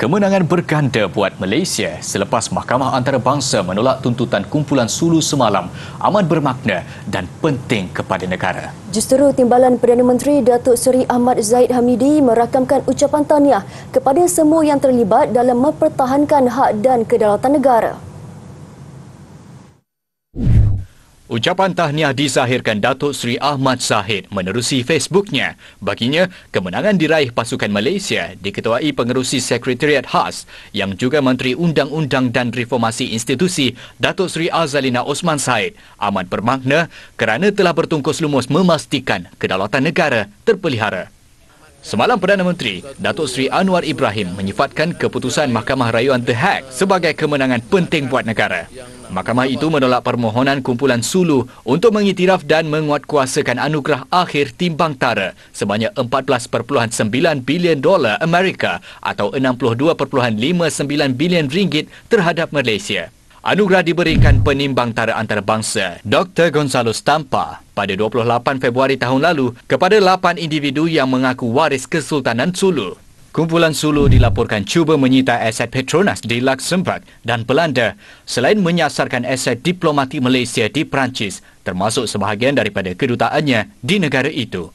Kemenangan berganda buat Malaysia selepas Mahkamah Antarabangsa menolak tuntutan kumpulan Sulu semalam amat bermakna dan penting kepada negara. Justeru Timbalan Perdana Menteri Datuk Seri Ahmad Zahid Hamidi merakamkan ucapan tahniah kepada semua yang terlibat dalam mempertahankan hak dan kedaulatan negara. Ucapan tahniah disahirkan Datuk Seri Ahmad Zahid menerusi Facebooknya. Baginya, kemenangan diraih pasukan Malaysia diketuai Pengerusi Sekretariat Khas yang juga Menteri Undang-Undang dan Reformasi Institusi Datuk Seri Azalina Osman Said amat bermakna kerana telah bertungkus lumus memastikan kedaulatan negara terpelihara. Semalam Perdana Menteri Datuk Seri Anwar Ibrahim menyifatkan keputusan Mahkamah Rayuan The Hague sebagai kemenangan penting buat negara. Mahkamah itu menolak permohonan kumpulan Sulu untuk mengiktiraf dan menguatkuasakan anugerah akhir timbang tara sebanyak $14.9 bilion Amerika atau 62.59 bilion ringgit terhadap Malaysia. Anugerah diberikan penimbang tara antarabangsa Dr. Gonzalo Stampa pada 28 Februari tahun lalu kepada 8 individu yang mengaku waris Kesultanan Sulu. Kumpulan Sulu dilaporkan cuba menyita aset Petronas di Luxembourg dan Belanda selain menyasarkan aset diplomatik Malaysia di Perancis termasuk sebahagian daripada kedutaannya di negara itu.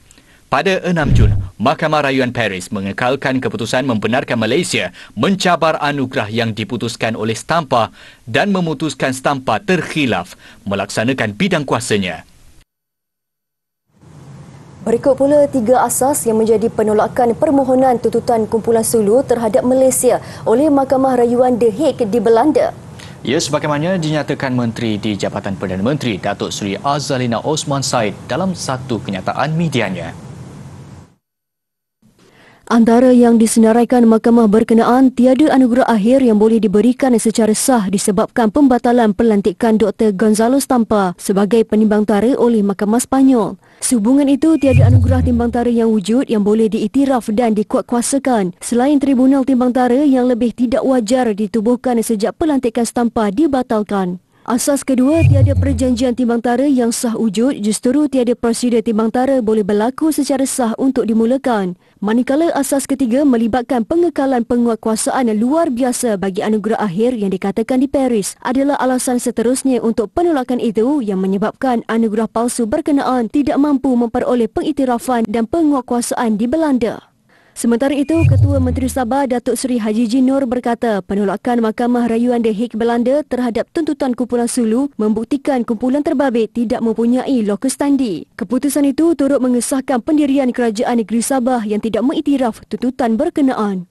Pada 6 Jun, Mahkamah Rayuan Paris mengekalkan keputusan membenarkan Malaysia mencabar anugerah yang diputuskan oleh Stampa dan memutuskan Stampa terkhilaf melaksanakan bidang kuasanya. Berikut pula 3 asas yang menjadi penolakan permohonan tuntutan kumpulan Sulu terhadap Malaysia oleh Mahkamah Rayuan The Hague di Belanda. Ia sebagaimana dinyatakan Menteri di Jabatan Perdana Menteri Datuk Seri Azalina Osman Said dalam satu kenyataan medianya. Antara yang disenaraikan mahkamah berkenaan, tiada anugerah akhir yang boleh diberikan secara sah disebabkan pembatalan pelantikan Dr. Gonzalo Stampa sebagai penimbang tara oleh Mahkamah Sepanyol. Sehubungan itu, tiada anugerah timbang tara yang wujud yang boleh diiktiraf dan dikuatkuasakan selain Tribunal Timbang Tara yang lebih tidak wajar ditubuhkan sejak pelantikan Stampa dibatalkan. Asas kedua, tiada perjanjian timbang tara yang sah wujud, justeru tiada prosedur timbang tara boleh berlaku secara sah untuk dimulakan. Manakala asas ketiga melibatkan pengekalan penguatkuasaan luar biasa bagi anugerah akhir yang dikatakan di Paris adalah alasan seterusnya untuk penolakan itu yang menyebabkan anugerah palsu berkenaan tidak mampu memperoleh pengiktirafan dan penguatkuasaan di Belanda. Sementara itu, Ketua Menteri Sabah Datuk Seri Haji Jin Noor berkata penolakan Mahkamah Rayuan The Hague Belanda terhadap tuntutan kumpulan Sulu membuktikan kumpulan terbabit tidak mempunyai lokus standi. Keputusan itu turut mengesahkan pendirian Kerajaan Negeri Sabah yang tidak mengiktiraf tuntutan berkenaan.